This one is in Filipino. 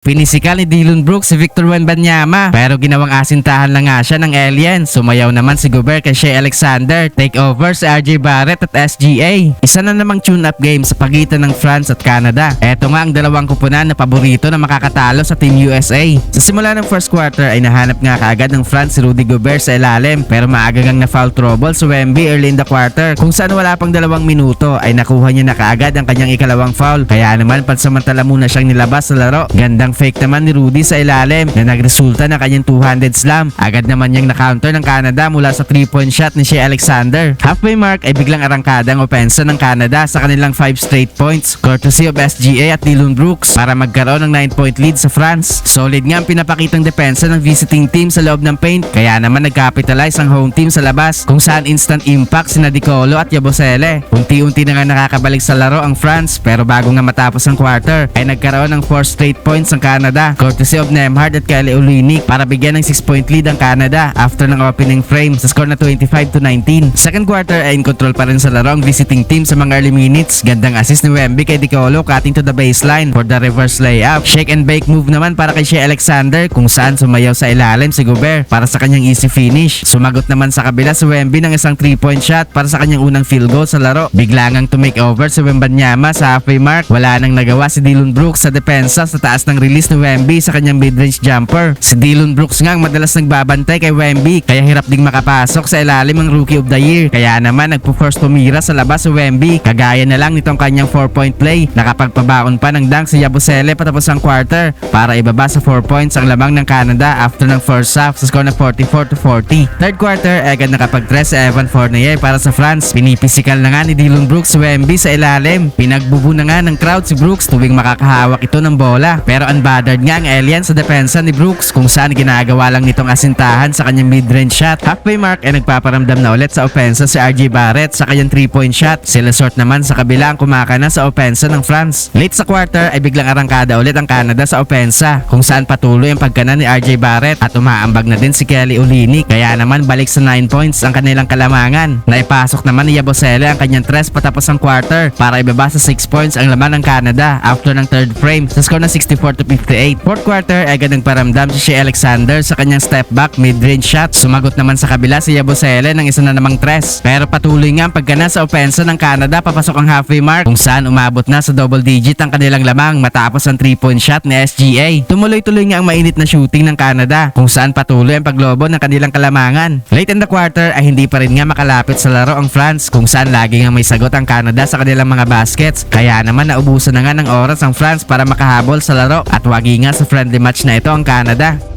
Pinisikal ni Dillon Brooks si Victor Wembanyama pero ginawang asintahan lang nga siya ng alien. Sumayaw naman si Gobert kay Shai Alexander. Take over si RJ Barrett at SGA. Isa na namang tune-up game sa pagitan ng France at Canada. Eto nga ang dalawang kupunan na paborito na makakatalo sa Team USA. Sa simula ng first quarter ay nahanap nga kaagad ng France si Rudy Gobert sa ilalim pero maaga ngang na foul trouble si Wemby early in the quarter. Kung saan wala pang 2 minuto ay nakuha niya na kaagad ang kanyang ikalawang foul. Kaya naman pansamantala muna siyang nilabas sa laro. Gandang fake naman ni Rudy sa ilalim na nagresulta ng kanyang two-handed slam. Agad naman niyang na-counter ng Canada mula sa 3-point shot ni Shai Alexander. Halfway mark ay biglang arangkada ang opensa ng Canada sa kanilang 5 straight points courtesy of SGA at Dillon Brooks para magkaroon ng 9-point lead sa France. Solid nga ang pinapakitang depensa ng visiting team sa loob ng paint kaya naman nag-capitalize ang home team sa labas kung saan instant impact sina Di Colo at Yabusele. Unti-unti na nga nakakabalik sa laro ang France pero bago nga matapos ang quarter ay nagkaroon ng 4 straight points ang Canada courtesy of Nembhard at Kelly Olynyk para bigyan ng 6-point lead ang Canada after ng opening frame sa score na 25-19. Second quarter ay in control pa rin sa laro ang visiting team sa mga early minutes. Gandang assist ni Wemby kay Di Colo cutting to the baseline for the reverse layup. Shake and bake move naman para kay Shai Alexander kung saan sumayaw sa ilalim si Gobert para sa kanyang easy finish. Sumagot naman sa kabila si Wemby ng isang 3-point shot para sa kanyang unang field goal sa laro. Bigla ngang to make over si Wembanyama sa halfway mark. Wala nang nagawa si Dillon Brooks sa depensa sa taas ng release ni Wemby sa kanyang mid-range jumper. Si Dillon Brooks nga ang madalas nagbabantay kay Wemby kaya hirap ding makapasok sa ilalim ang Rookie of the Year. Kaya naman nagpo-force tumira sa labas si Wemby. Kagaya na lang nitong kanyang 4-point play. Nakapagpabaon pa ng dunk si Yabusele patapos ang quarter para ibaba sa 4 points ang lamang ng Canada after ng first half sa score na 44-40. Third quarter agad nakapag-dress si Evan Fournier para sa France. Pinipisikal na nga ni Dillon Brooks si Wemby sa ilalim. Pinagbubu na nga ng crowd si Brooks tuwing makakahawak ito ng bola pero unbothered nga ang alien sa depensa ni Brooks kung saan ginagawa lang nitong asintahan sa kanyang mid-range shot. Halfway mark ay nagpaparamdam na ulit sa opensa si RJ Barrett sa kanyang 3-point shot. Si Lesort naman sa kabila ang kumakana sa opensa ng France. Late sa quarter ay biglang arangkada ulit ang Canada sa opensa kung saan patuloy ang pagkana ni RJ Barrett at umaambag na din si Kelly Olynyk kaya naman balik sa 9 points ang kanilang kalamangan. Naipasok naman ni Yabusele ang kanyang tres patapos ang quarter para ibaba sa 6 points ang laman ng Canada after ng third frame sa score na 64-58. Fourth quarter ay agad nagparamdam si Shai Alexander sa kanyang step back mid-range shot. Sumagot naman sa kabila si Yabusele ng isa na namang tres. Pero patuloy nga ang pagkana sa opensa ng Canada papasok ang halfway mark kung saan umabot na sa double digit ang kanilang lamang matapos ang 3-point shot ni SGA. Tumuloy-tuloy nga ang mainit na shooting ng Canada kung saan patuloy ang paglobo ng kanilang kalamangan. Late in the quarter ay hindi pa rin nga makalapit sa laro ang France kung saan lagi nga may sagot ang Canada sa kanilang mga baskets. Kaya naman naubusan na nga ng oras ang France para makahabol sa laro at wagi nga sa friendly match na ito ang Canada.